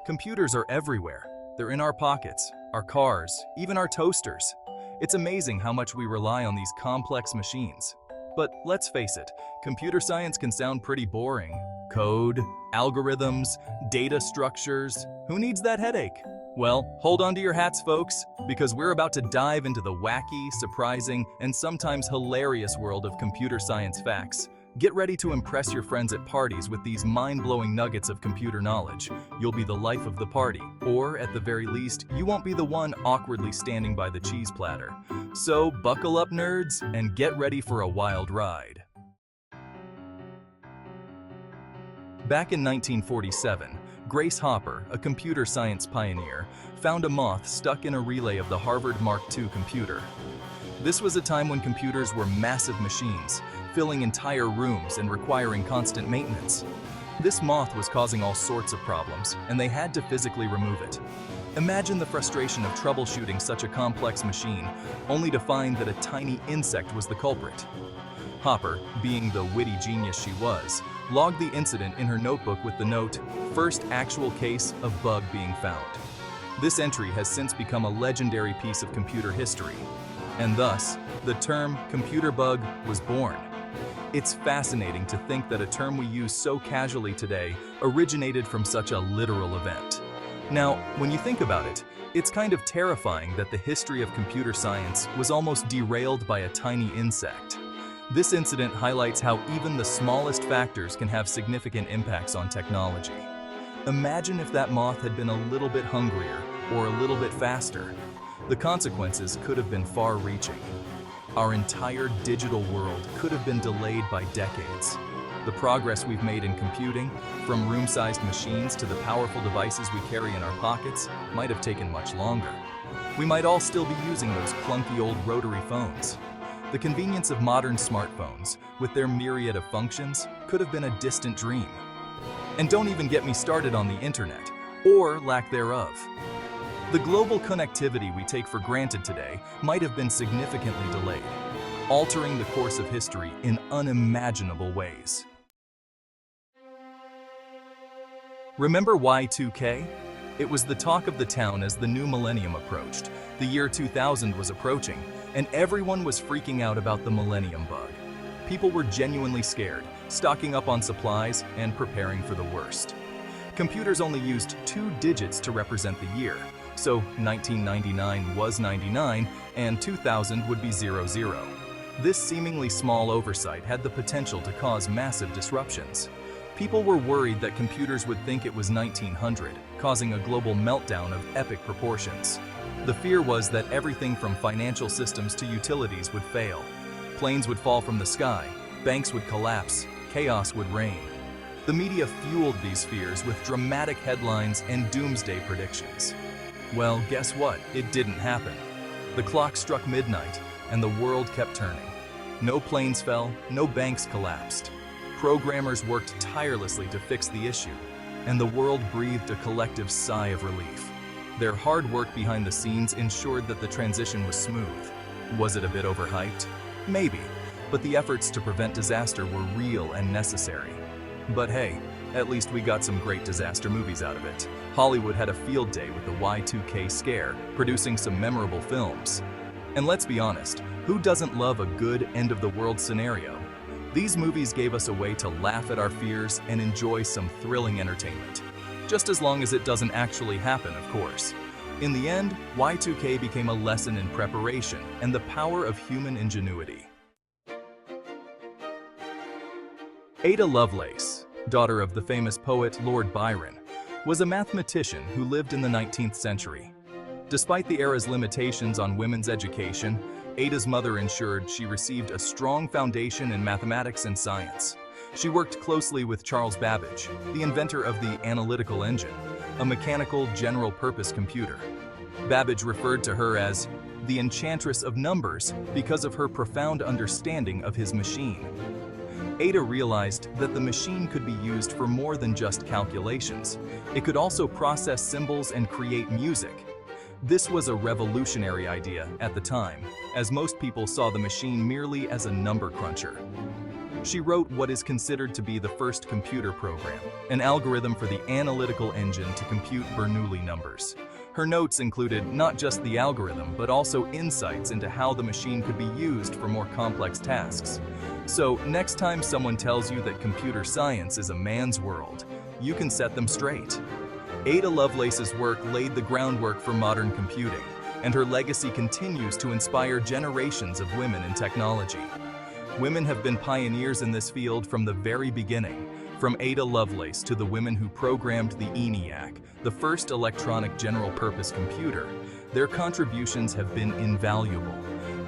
Computers are everywhere. They're in our pockets, our cars, even our toasters. It's amazing how much we rely on these complex machines. But let's face it, computer science can sound pretty boring. Code, algorithms, data structures. Who needs that headache? Well, hold on to your hats, folks, because we're about to dive into the wacky, surprising, and sometimes hilarious world of computer science facts. Get ready to impress your friends at parties with these mind-blowing nuggets of computer knowledge. You'll be the life of the party, or at the very least, you won't be the one awkwardly standing by the cheese platter. So buckle up, nerds, and get ready for a wild ride. Back in 1947, Grace Hopper, a computer science pioneer, found a moth stuck in a relay of the Harvard Mark II computer. This was a time when computers were massive machines, filling entire rooms and requiring constant maintenance. This moth was causing all sorts of problems, and they had to physically remove it. Imagine the frustration of troubleshooting such a complex machine, only to find that a tiny insect was the culprit. Hopper, being the witty genius she was, logged the incident in her notebook with the note, "First actual case of bug being found." This entry has since become a legendary piece of computer history, and thus, the term computer bug was born. It's fascinating to think that a term we use so casually today originated from such a literal event. Now, when you think about it, it's kind of terrifying that the history of computer science was almost derailed by a tiny insect. This incident highlights how even the smallest factors can have significant impacts on technology. Imagine if that moth had been a little bit hungrier or a little bit faster. The consequences could have been far-reaching. Our entire digital world could have been delayed by decades. The progress we've made in computing, from room-sized machines to the powerful devices we carry in our pockets, might have taken much longer. We might all still be using those clunky old rotary phones. The convenience of modern smartphones, with their myriad of functions, could have been a distant dream. And don't even get me started on the internet, or lack thereof. The global connectivity we take for granted today might have been significantly delayed, altering the course of history in unimaginable ways. Remember Y2K? It was the talk of the town as the new millennium approached. The year 2000 was approaching, and everyone was freaking out about the millennium bug. People were genuinely scared, stocking up on supplies and preparing for the worst. Computers only used 2 digits to represent the year, so 1999 was 99 and 2000 would be 00. This seemingly small oversight had the potential to cause massive disruptions. People were worried that computers would think it was 1900, causing a global meltdown of epic proportions. The fear was that everything from financial systems to utilities would fail. Planes would fall from the sky, banks would collapse, chaos would reign. The media fueled these fears with dramatic headlines and doomsday predictions. Well, guess what? It didn't happen. The clock struck midnight, and the world kept turning. No planes fell, no banks collapsed. Programmers worked tirelessly to fix the issue, and the world breathed a collective sigh of relief. Their hard work behind the scenes ensured that the transition was smooth. Was it a bit overhyped? Maybe, but the efforts to prevent disaster were real and necessary. But hey, at least we got some great disaster movies out of it. Hollywood had a field day with the Y2K scare, producing some memorable films. And let's be honest, who doesn't love a good end-of-the-world scenario? These movies gave us a way to laugh at our fears and enjoy some thrilling entertainment. Just as long as it doesn't actually happen, of course. In the end, Y2K became a lesson in preparation and the power of human ingenuity. Ada Lovelace, daughter of the famous poet Lord Byron, was a mathematician who lived in the 19th century. Despite the era's limitations on women's education, Ada's mother ensured she received a strong foundation in mathematics and science. She worked closely with Charles Babbage, the inventor of the analytical engine, a mechanical general-purpose computer. Babbage referred to her as the enchantress of numbers because of her profound understanding of his machine. Ada realized that the machine could be used for more than just calculations. It could also process symbols and create music. This was a revolutionary idea at the time, as most people saw the machine merely as a number cruncher. She wrote what is considered to be the first computer program, an algorithm for the analytical engine to compute Bernoulli numbers. Her notes included not just the algorithm, but also insights into how the machine could be used for more complex tasks. So, next time someone tells you that computer science is a man's world, you can set them straight. Ada Lovelace's work laid the groundwork for modern computing, and her legacy continues to inspire generations of women in technology. Women have been pioneers in this field from the very beginning, from Ada Lovelace to the women who programmed the ENIAC, the first electronic general-purpose computer. Their contributions have been invaluable.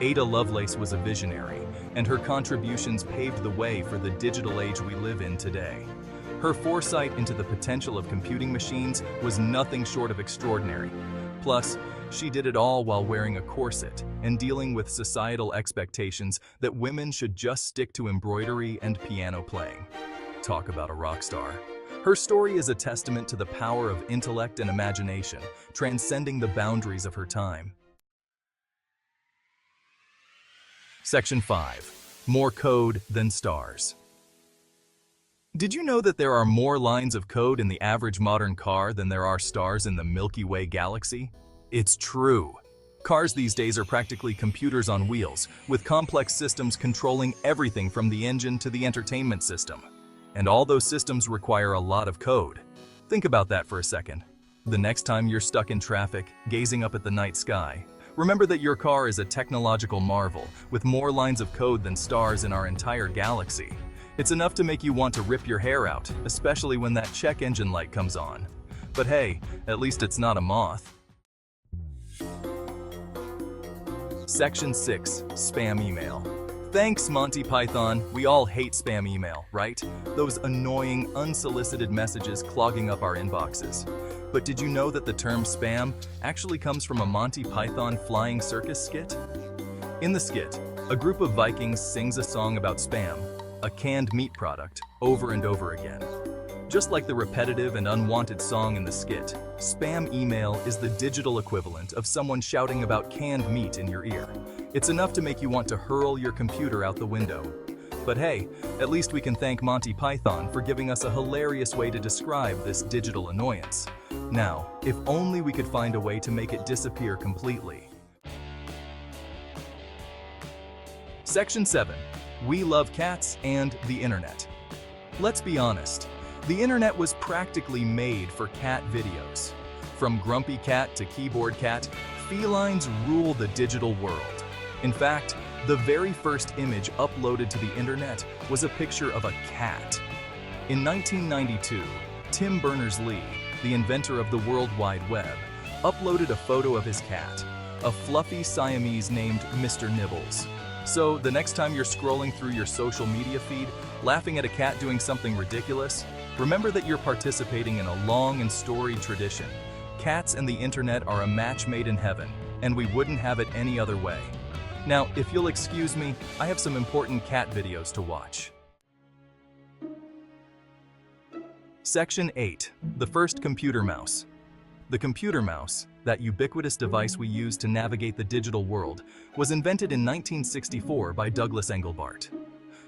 Ada Lovelace was a visionary, and her contributions paved the way for the digital age we live in today. Her foresight into the potential of computing machines was nothing short of extraordinary. Plus, she did it all while wearing a corset and dealing with societal expectations that women should just stick to embroidery and piano playing. Talk about a rock star. Her story is a testament to the power of intellect and imagination, transcending the boundaries of her time. Section 5. More code than stars. Did you know that there are more lines of code in the average modern car than there are stars in the Milky Way galaxy? It's true. Cars these days are practically computers on wheels, with complex systems controlling everything from the engine to the entertainment system. And all those systems require a lot of code. Think about that for a second. The next time you're stuck in traffic, gazing up at the night sky, remember that your car is a technological marvel with more lines of code than stars in our entire galaxy. It's enough to make you want to rip your hair out, especially when that check engine light comes on. But hey, at least it's not a moth. Section 6. Spam email. Thanks, Monty Python. We all hate spam email, right? Those annoying, unsolicited messages clogging up our inboxes. But did you know that the term spam actually comes from a Monty Python flying circus skit? In the skit, a group of Vikings sings a song about spam, a canned meat product, over and over again. Just like the repetitive and unwanted song in the skit, spam email is the digital equivalent of someone shouting about canned meat in your ear. It's enough to make you want to hurl your computer out the window. But hey, at least we can thank Monty Python for giving us a hilarious way to describe this digital annoyance. Now, if only we could find a way to make it disappear completely. Section 7. We love cats and the internet. Let's be honest. The internet was practically made for cat videos. From Grumpy Cat to Keyboard Cat, felines rule the digital world. In fact, the very first image uploaded to the internet was a picture of a cat. In 1992, Tim Berners-Lee, the inventor of the World Wide Web, uploaded a photo of his cat, a fluffy Siamese named Mr. Nibbles. So the next time you're scrolling through your social media feed, laughing at a cat doing something ridiculous, remember that you're participating in a long and storied tradition. Cats and the internet are a match made in heaven, and we wouldn't have it any other way. Now, if you'll excuse me, I have some important cat videos to watch. Section 8. The first computer mouse. The computer mouse, that ubiquitous device we use to navigate the digital world, was invented in 1964 by Douglas Engelbart.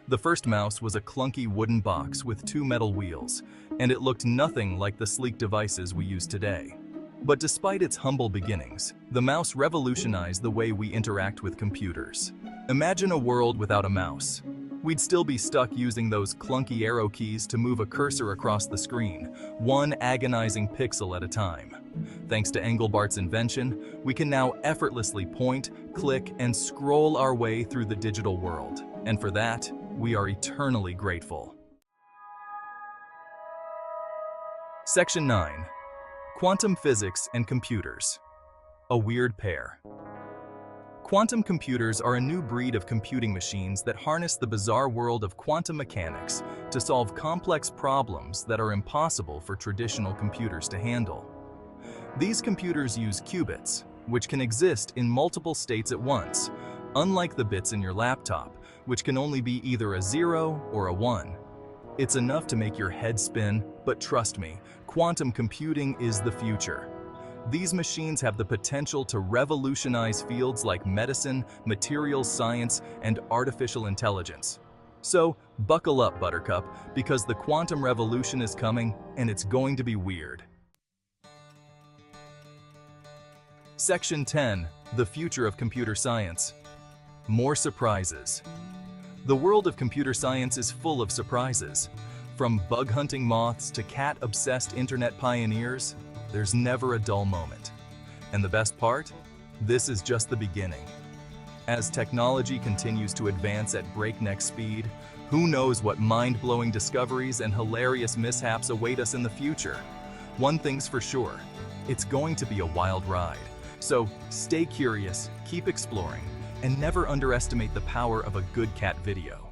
The first mouse was a clunky wooden box with 2 metal wheels, and it looked nothing like the sleek devices we use today. But despite its humble beginnings, the mouse revolutionized the way we interact with computers. Imagine a world without a mouse. We'd still be stuck using those clunky arrow keys to move a cursor across the screen, one agonizing pixel at a time. Thanks to Engelbart's invention, we can now effortlessly point, click, and scroll our way through the digital world. And for that, we are eternally grateful. Section 9. Quantum physics and computers. A weird pair. Quantum computers are a new breed of computing machines that harness the bizarre world of quantum mechanics to solve complex problems that are impossible for traditional computers to handle. These computers use qubits, which can exist in multiple states at once, unlike the bits in your laptop, which can only be either a 0 or a 1. It's enough to make your head spin, but trust me, quantum computing is the future. These machines have the potential to revolutionize fields like medicine, materials science, and artificial intelligence. So, buckle up, Buttercup, because the quantum revolution is coming and it's going to be weird. Section 10. The future of computer science. More surprises. The world of computer science is full of surprises. From bug-hunting moths to cat-obsessed internet pioneers, there's never a dull moment. And the best part? This is just the beginning. As technology continues to advance at breakneck speed, who knows what mind-blowing discoveries and hilarious mishaps await us in the future? One thing's for sure, it's going to be a wild ride. So stay curious, keep exploring, and never underestimate the power of a good cat video.